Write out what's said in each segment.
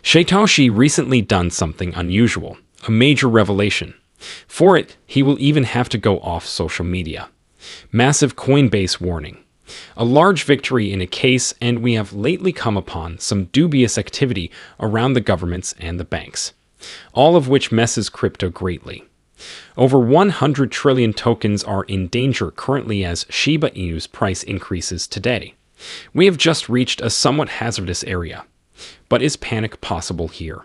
Shytoshi recently done something unusual, a major revelation. For it, he will even have to go off social media. Massive Coinbase warning. A large victory in a case, and we have lately come upon some dubious activity around the governments and the banks, all of which messes crypto greatly. Over 100 trillion tokens are in danger currently as Shiba Inu's price increases today. We have just reached a somewhat hazardous area. But is panic possible here?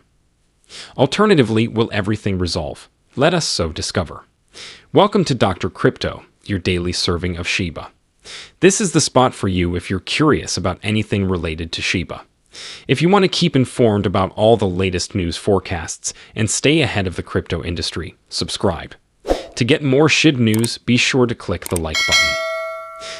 Alternatively, will everything resolve? Let us so discover. Welcome to Dr. Crypto, your daily serving of Shiba. This is the spot for you if you're curious about anything related to Shiba. If you want to keep informed about all the latest news forecasts and stay ahead of the crypto industry, subscribe. To get more Shib news, be sure to click the like button.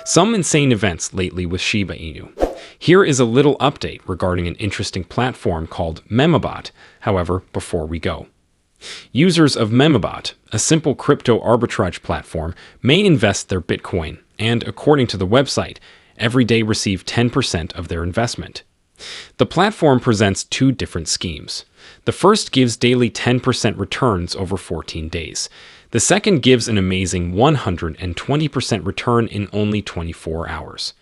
Some insane events lately with Shiba Inu. Here is a little update regarding an interesting platform called Memobot, however, before we go. Users of Memobot, a simple crypto arbitrage platform, may invest their Bitcoin and, according to the website, every day receive 10% of their investment. The platform presents two different schemes. The first gives daily 10% returns over 14 days. The second gives an amazing 120% return in only 24 hours.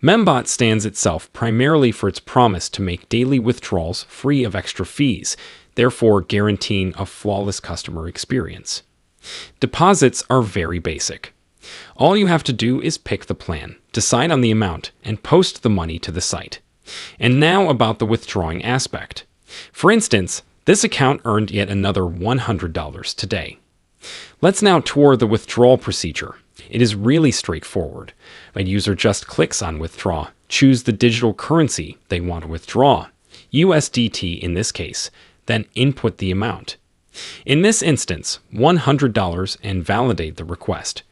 Membot stands itself primarily for its promise to make daily withdrawals free of extra fees, therefore guaranteeing a flawless customer experience. Deposits are very basic. All you have to do is pick the plan, decide on the amount, and post the money to the site. And now about the withdrawing aspect. For instance, this account earned yet another $100 today. Let's now tour the withdrawal procedure. It is really straightforward. A user just clicks on Withdraw, choose the digital currency they want to withdraw, USDT in this case, then input the amount. In this instance, $100, and validate the request.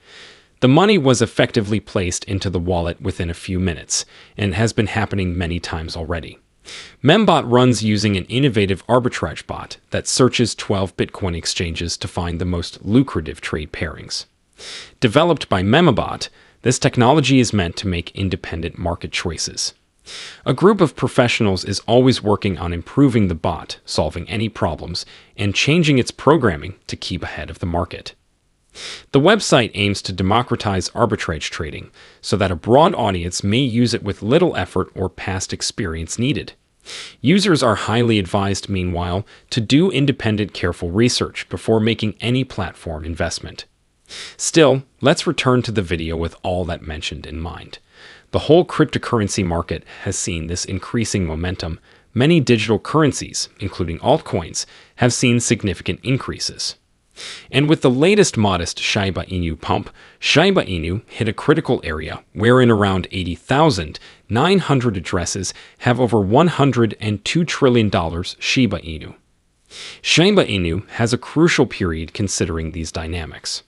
The money was effectively placed into the wallet within a few minutes, and has been happening many times already. Membot runs using an innovative arbitrage bot that searches 12 Bitcoin exchanges to find the most lucrative trade pairings. Developed by Memobot, this technology is meant to make independent market choices. A group of professionals is always working on improving the bot, solving any problems, and changing its programming to keep ahead of the market. The website aims to democratize arbitrage trading so that a broad audience may use it with little effort or past experience needed. Users are highly advised, meanwhile, to do independent, careful research before making any platform investment. Still, let's return to the video with all that mentioned in mind. The whole cryptocurrency market has seen this increasing momentum. Many digital currencies, including altcoins, have seen significant increases. And with the latest modest Shiba Inu pump, Shiba Inu hit a critical area wherein around 80,900 addresses have over $102 trillion Shiba Inu. Shiba Inu has a crucial period considering these dynamics.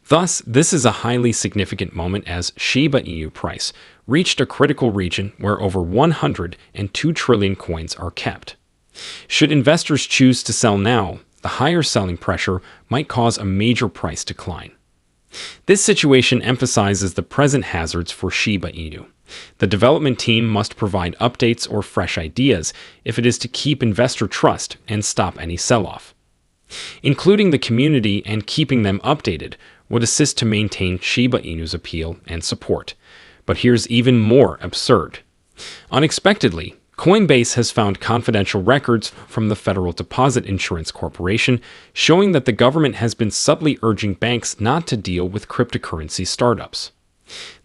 Thus, this is a highly significant moment as Shiba Inu price reached a critical region where over 102 trillion coins are kept. Should investors choose to sell now, the higher selling pressure might cause a major price decline. This situation emphasizes the present hazards for Shiba Inu. The development team must provide updates or fresh ideas if it is to keep investor trust and stop any sell-off. Including the community and keeping them updated would assist to maintain Shiba Inu's appeal and support. But here's even more absurd. Unexpectedly, Coinbase has found confidential records from the Federal Deposit Insurance Corporation showing that the government has been subtly urging banks not to deal with cryptocurrency startups.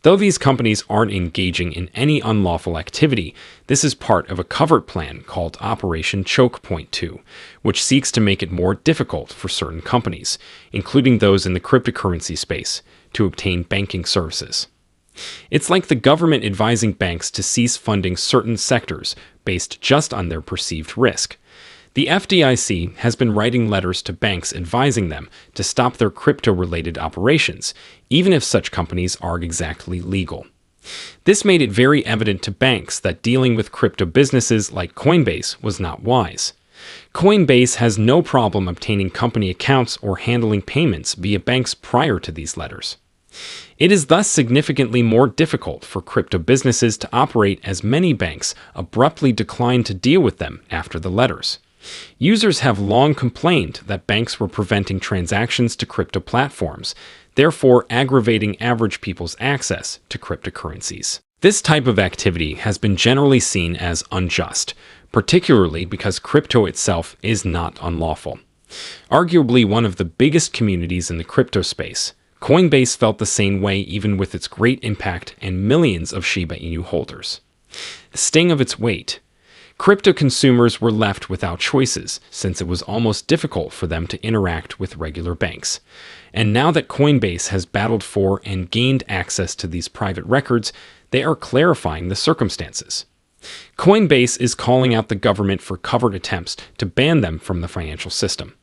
Though these companies aren't engaging in any unlawful activity, this is part of a covert plan called Operation Choke Point 2, which seeks to make it more difficult for certain companies, including those in the cryptocurrency space, to obtain banking services. It's like the government advising banks to cease funding certain sectors based just on their perceived risk. The FDIC has been writing letters to banks advising them to stop their crypto-related operations, even if such companies are exactly legal. This made it very evident to banks that dealing with crypto businesses like Coinbase was not wise. Coinbase has no problem obtaining company accounts or handling payments via banks prior to these letters. It is thus significantly more difficult for crypto businesses to operate as many banks abruptly declined to deal with them after the letters. Users have long complained that banks were preventing transactions to crypto platforms, therefore aggravating average people's access to cryptocurrencies. This type of activity has been generally seen as unjust, particularly because crypto itself is not unlawful. Arguably one of the biggest communities in the crypto space, Coinbase felt the same way even with its great impact and millions of Shiba Inu holders. The sting of its weight. Crypto consumers were left without choices, since it was almost difficult for them to interact with regular banks. And now that Coinbase has battled for and gained access to these private records, they are clarifying the circumstances. Coinbase is calling out the government for covert attempts to ban them from the financial system.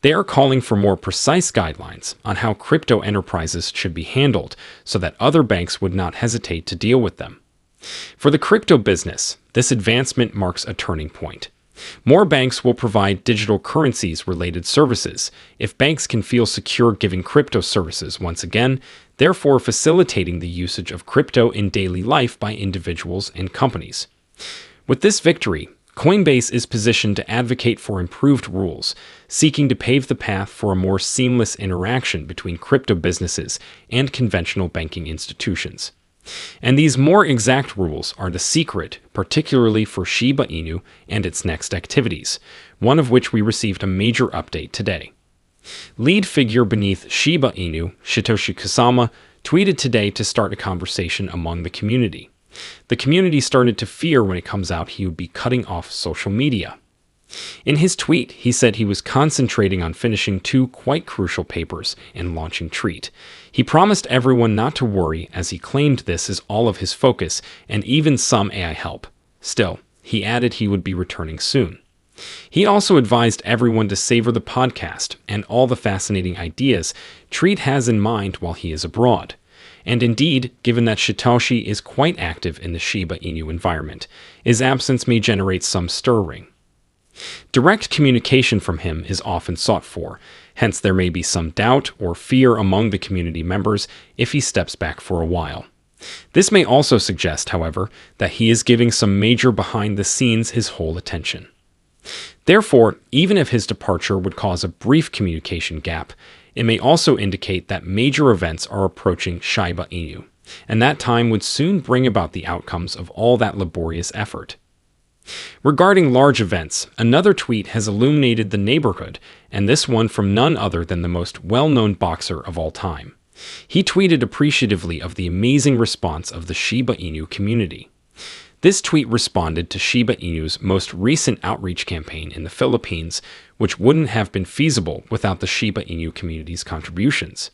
They are calling for more precise guidelines on how crypto enterprises should be handled so that other banks would not hesitate to deal with them. For the crypto business, this advancement marks a turning point. More banks will provide digital currencies-related services if banks can feel secure giving crypto services once again, therefore facilitating the usage of crypto in daily life by individuals and companies. With this victory, Coinbase is positioned to advocate for improved rules, seeking to pave the path for a more seamless interaction between crypto businesses and conventional banking institutions. And these more exact rules are the secret, particularly for Shiba Inu and its next activities, one of which we received a major update today. Lead figure beneath Shiba Inu, Shytoshi Kusama, tweeted today to start a conversation among the community. The community started to fear when it comes out he would be cutting off social media. In his tweet, he said he was concentrating on finishing 2 quite crucial papers and launching Treat. He promised everyone not to worry as he claimed this is all of his focus and even some AI help. Still, he added he would be returning soon. He also advised everyone to savor the podcast and all the fascinating ideas Treat has in mind while he is abroad. And indeed, given that Shytoshi is quite active in the Shiba Inu environment, his absence may generate some stirring. Direct communication from him is often sought for, hence there may be some doubt or fear among the community members if he steps back for a while. This may also suggest, however, that he is giving some major behind the scenes his whole attention. Therefore, even if his departure would cause a brief communication gap, it may also indicate that major events are approaching Shiba Inu, and that time would soon bring about the outcomes of all that laborious effort. Regarding large events, another tweet has illuminated the neighborhood, and this one from none other than the most well-known boxer of all time. He tweeted appreciatively of the amazing response of the Shiba Inu community. This tweet responded to Shiba Inu's most recent outreach campaign in the Philippines, which wouldn't have been feasible without the Shiba Inu community's contributions.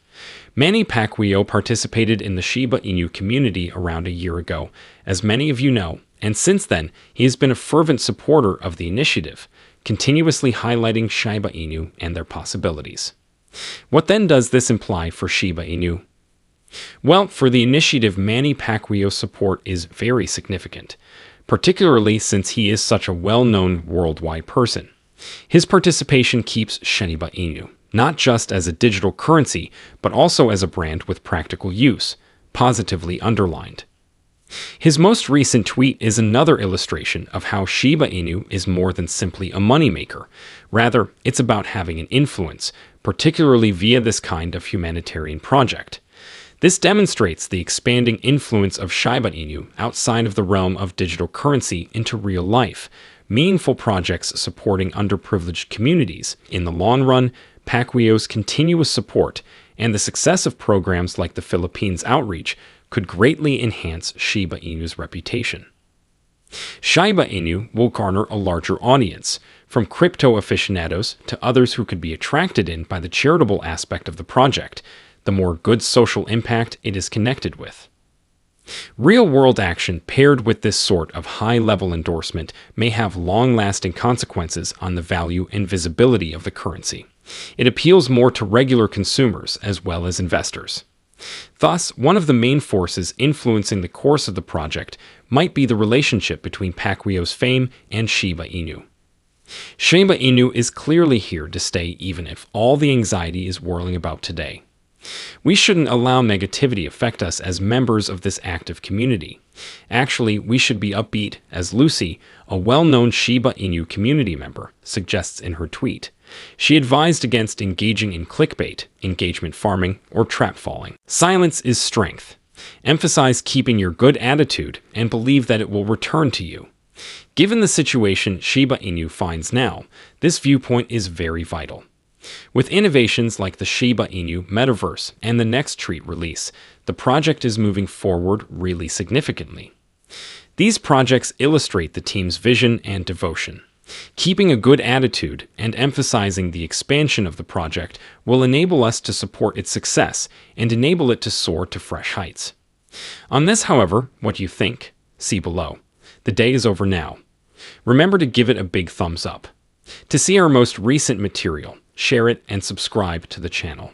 Manny Pacquiao participated in the Shiba Inu community around a year ago, as many of you know, and since then, he has been a fervent supporter of the initiative, continuously highlighting Shiba Inu and their possibilities. What then does this imply for Shiba Inu? Well, for the initiative, Manny Pacquiao's support is very significant, particularly since he is such a well-known worldwide person. His participation keeps Shiba Inu, not just as a digital currency, but also as a brand with practical use, positively underlined. His most recent tweet is another illustration of how Shiba Inu is more than simply a moneymaker. Rather, it's about having an influence, particularly via this kind of humanitarian project. This demonstrates the expanding influence of Shiba Inu outside of the realm of digital currency into real life, meaningful projects supporting underprivileged communities. In the long run, Pacquiao's continuous support and the success of programs like the Philippines outreach could greatly enhance Shiba Inu's reputation. Shiba Inu will garner a larger audience, from crypto aficionados to others who could be attracted in by the charitable aspect of the project, the more good social impact it is connected with. Real-world action paired with this sort of high-level endorsement may have long-lasting consequences on the value and visibility of the currency. It appeals more to regular consumers as well as investors. Thus, one of the main forces influencing the course of the project might be the relationship between Pacquiao's fame and Shiba Inu. Shiba Inu is clearly here to stay even if all the anxiety is whirling about today. We shouldn't allow negativity affect us as members of this active community. Actually, we should be upbeat, as Lucy, a well-known Shiba Inu community member, suggests in her tweet. She advised against engaging in clickbait, engagement farming, or trap falling. Silence is strength. Emphasize keeping your good attitude and believe that it will return to you. Given the situation Shiba Inu finds now, this viewpoint is very vital. With innovations like the Shiba Inu metaverse and the next treat release, the project is moving forward really significantly. These projects illustrate the team's vision and devotion. Keeping a good attitude and emphasizing the expansion of the project will enable us to support its success and enable it to soar to fresh heights. On this, however, what do you think? See below. The day is over now. Remember to give it a big thumbs up. To see our most recent material, share it and subscribe to the channel.